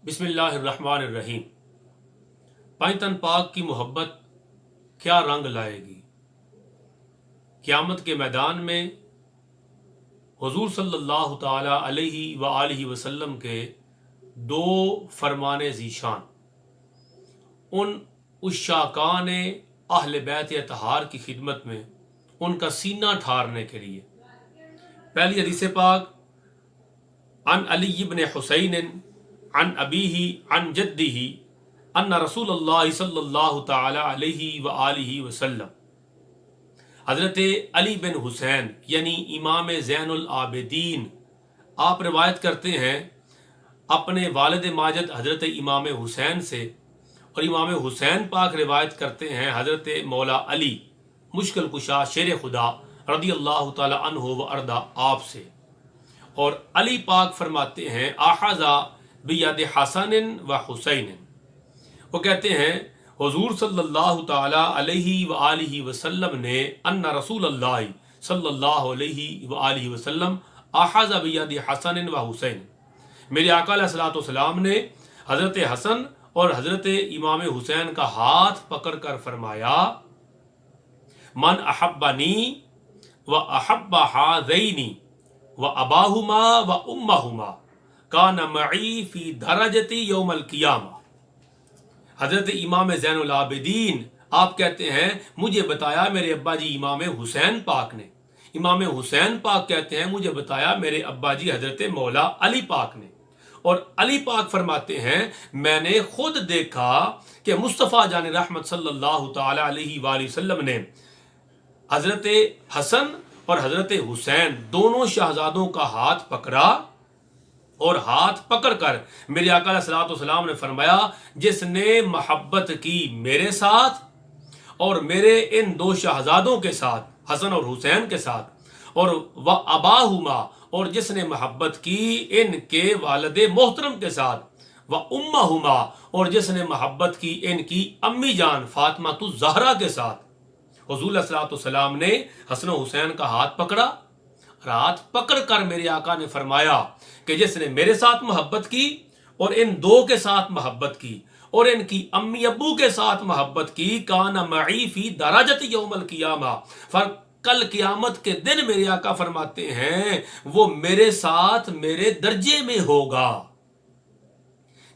बिस्मिल्लाह अर्रहमान अर्रहीम। पाइतन पाक की मोहब्बत क्या रंग लाएगी। क़यामत के मैदान में हुजूर सल्लल्लाहु ताला अलैहि व आलिहि वसल्लम के दो फरमाने ज़ीशान उन उश्शाकान अहले बैत अतहार की खिदमत में उनका सीना ठारने के लिए। पहली हदीस पाक अन अली इब्न हुसैन अन अबीही अन जद्दीही अन्ना रसूलुल्लाह सल्लल्लाहु ताला अलैहि व आलिहि वसल्लम। हज़रत अली बिन हुसैन यानी इमाम ज़ैनुल आबिदीन आप रिवायत करते हैं अपने वालिद माजिद हज़रत इमाम हुसैन से, और इमाम हुसैन पाक रिवायत करते हैं हज़रत मौला अली मुश्किल कुशा शेर खुदा रदी अल्लाह ताला अन्हु व अर्दा आप से। और अली पाक फरमाते हैं आहाजा बियद हसन व हुसैन, वो कहते हैं हुजूर सल्लल्लाहु ताला अलैहि व आलिहि वसल्लम ने अन्ना रसूलुल्लाह सल्लल्लाहु अलैहि व आलिहि वसल्लम आहाजा बियद हसन व हुसैन, मेरे आका अलैहिस्सलातु वस्सलाम ने हज़रत हसन और हज़रत इमाम हुसैन का हाथ पकड़ कर फरमाया मन अहब्बनी व अहब्ब हाज़ैनी व अबाहुमा व उम्महुमा कान मई फी दरजती यौमल क़ियामा। हज़रत इमाम ज़ैनुल आबिदीन आप कहते हैं मुझे बताया मेरे अब्बा जी इमाम हुसैन पाक ने। इमाम हुसैन पाक कहते हैं मुझे बताया मेरे अब्बा जी हज़रत मौला अली पाक ने। और अली पाक फरमाते हैं मैंने खुद देखा कि मुस्तफ़ा जान रहमत सल्लल्लाहु ताला अलैहि वसल्लम ने हज़रत हसन और हज़रत हुसैन दोनों शहजादों का हाथ पकड़ा, और हाथ पकड़कर मेरे आका अलैहिस्सलातु वस्सलाम ने फरमाया जिसने मोहब्बत की मेरे साथ और मेरे इन दो शहजादों के साथ हसन और हुसैन के साथ, और व अबाहुमा और जिसने मोहब्बत की इनके वालिद मोहतरम के साथ, व उम्महुमा और जिसने मोहब्बत की इनकी अम्मी जान फातिमा तु ज़हरा के साथ। हुजूर अलैहिस्सलातु वस्सलाम ने हसन और हुसैन का हाथ पकड़ा, हाथ पकड़ कर मेरे आका ने फरमाया कि जिसने मेरे साथ मोहब्बत की और इन दो के साथ मोहब्बत की और इनकी अम्मी अब्बू के साथ मोहब्बत की कान मई फी दराजत यौमल क़ियामा, फर कल क़यामत के दिन मेरे आका फरमाते हैं वो मेरे साथ मेरे दर्जे में होगा।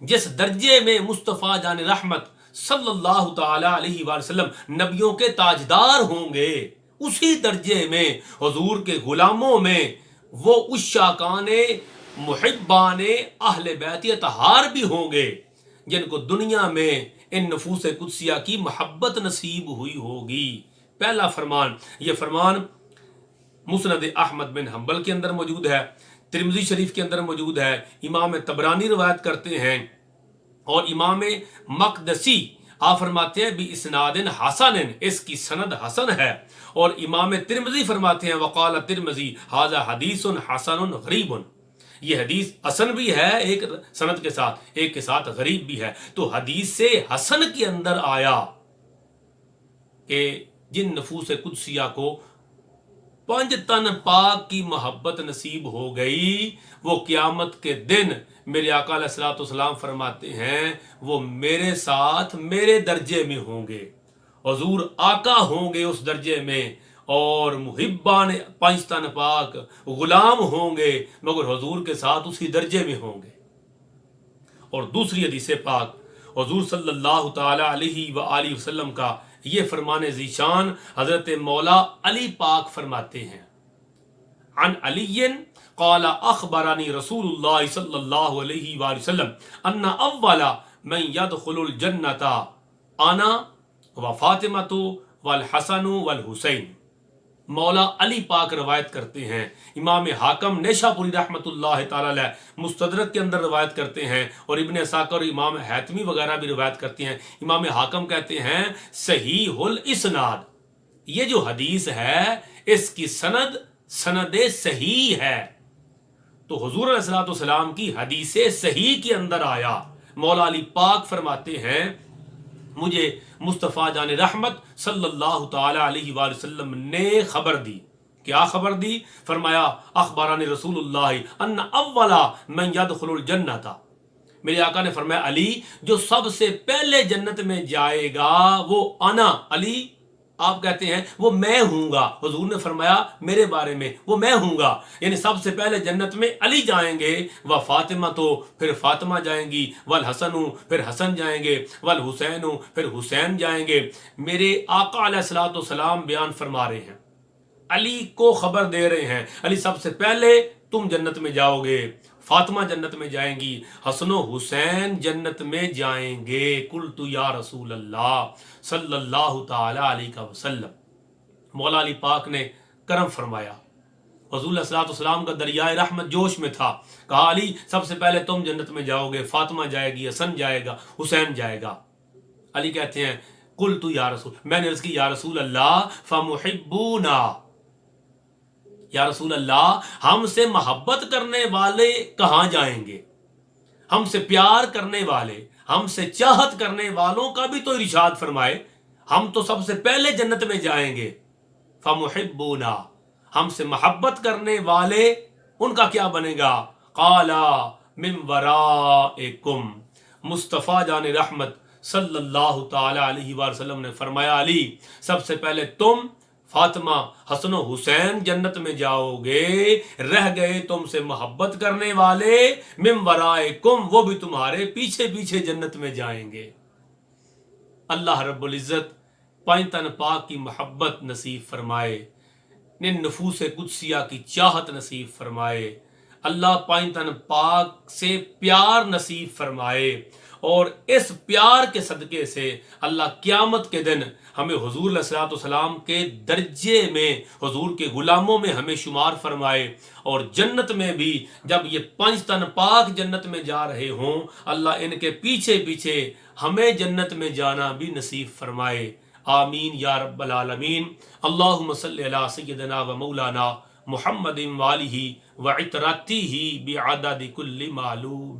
जिस दर्जे में मुस्तफ़ा जान रहमत सल्लल्लाहु ताला अलैहि वसल्लम नबियों के ताजदार होंगे, उसी दर्जे में हुजूर के गुलामों में वो उश्शाकाने मुहिब्बाने अहले बैत अतहार भी होंगे जिनको दुनिया में इन नफूस कुदसिया की मोहब्बत नसीब हुई होगी। पहला फरमान, ये फरमान मुस्नद अहमद बिन हम्बल के अंदर मौजूद है, तिरमिज़ी शरीफ के अंदर मौजूद है, इमाम तबरानी रवायत करते हैं, और इमाम मक़दसी आप फरमाते हैं भी इसनादिन हसन, इसकी सनद हसन है। और इमाम तिरमिज़ी फरमाते हैं वक़ाल तिरमिज़ी हाज़ा हदीसुन हसनुन गरीबुन, ये हदीस हसन भी है एक सनद के साथ, एक के साथ गरीब भी है। तो हदीस से हसन के अंदर आया कि जिन नफूस कुदसिया को पंज तन पाक की मोहब्बत नसीब हो गई वो क़यामत के दिन मेरे आका अलैहिस्सलातु वस्सलाम फरमाते हैं वो मेरे साथ मेरे दर्जे में होंगे, हुजूर आका होंगे उस दर्जे में, और मुहिब्बान पंज तन पाक गुलाम होंगे मगर हुजूर के साथ उसी दर्जे में होंगे। और दूसरी हदीस पाक हुजूर सल्लल्लाहु ताला अलैहि व आलिहि वसल्लम का ये फरमाने ज़ीशान हज़रत मौला अली पाक फरमाते हैं अन अलीयन क़ाला अख़बरनी रसूलुल्लाह सल्लल्लाहु अलैहि वसल्लम अन्ना अव्वला मन यदखुलुल जन्नता अना व फातिमतु वल हसनु वल हुसैन। मौला अली पाक रवायत करते हैं, इमाम हाकम नेशापुरी रहमतुल्लाह ताला अलैह मुस्तदरक के अंदर रवायत करते हैं, और इब्न असाकर इमाम हैतमी वगैरह भी रवायत करते हैं। इमाम हाकम कहते हैं सहीहुल इस्नाद, ये जो हदीस है इसकी सनद सनदे सही है। तो हुजूर अलैहिस्सलातु वस्सलाम की हदीस सही के अंदर आया मौला अली पाक फरमाते हैं मुझे मुस्तफ़ा जान रहमत सल्लल्लाहु ताला अलैहि वसल्लम ने खबर दी। क्या खबर दी? फरमाया अखबारान रसूलुल्लाह अन्ना अव्वला मन यदखुलुल जन्नता, میرے آقا نے فرمایا علی جو سب سے پہلے جنت میں جائے گا وہ انا علی، آپ کہتے ہیں وہ میں ہوں گا، حضور نے فرمایا میرے بارے میں وہ میں ہوں گا، یعنی سب سے پہلے جنت میں علی جائیں گے، وہ فاطمہ تو پھر فاطمہ جائیں گی، والحسن پھر حسن جائیں گے، والحسین پھر حسین جائیں گے۔ میرے آقا علیہ الصلوۃ والسلام بیان فرما رہے ہیں، علی کو خبر دے رہے ہیں، علی سب سے پہلے تم جنت میں جاؤ گے، فاطمہ جنت میں جائیں گی، حسن و حسین جنت میں جائیں گے۔ قلت یا رسول اللہ صلی اللہ تعالی علیہ وسلم، مولا علی پاک نے کرم فرمایا، حضور علیہ الصلوۃ والسلام کا دریائے رحمت جوش میں تھا، کہا علی سب سے پہلے تم جنت میں جاؤ گے، فاطمہ جائے گی، حسن جائے گا، حسین جائے گا۔ علی کہتے ہیں قلت یا رسول، میں نے عرض کی یا رسول اللہ فمحبونا، یا رسول اللہ ہم سے محبت کرنے والے کہاں جائیں گے؟ ہم سے پیار کرنے والے، ہم سے چاہت کرنے والوں کا بھی تو ارشاد فرمائے، ہم تو سب سے پہلے جنت میں جائیں گے۔ فمحبونا، ہم سے محبت کرنے والے ان کا کیا بنے گا؟ قالا من ورائکم، مصطفیٰ جان رحمت صلی اللہ تعالی علیہ وسلم نے فرمایا علی سب سے پہلے تم، فاطمہ، حسن و حسین جنت میں جاؤ گے، رہ گئے تم سے محبت کرنے والے، من ورائکم وہ بھی تمہارے پیچھے پیچھے جنت میں جائیں گے۔ اللہ رب العزت پائنتن پاک کی محبت نصیب فرمائے، نفوس قدسیہ کی چاہت نصیب فرمائے، اللہ پائنتن پاک سے پیار نصیب فرمائے، اور اس پیار کے صدقے سے اللہ قیامت کے دن ہمیں حضور علیہ الصلوۃ والسلام کے درجے میں، حضور کے غلاموں میں ہمیں شمار فرمائے، اور جنت میں بھی جب یہ پنج تن پاک جنت میں جا رہے ہوں، اللہ ان کے پیچھے پیچھے ہمیں جنت میں جانا بھی نصیب فرمائے۔ آمین یا رب العالمین۔ اللہم صلی علی سیدنا و مولانا محمد وآلہ وعطرتہ بعدد کل معلوم۔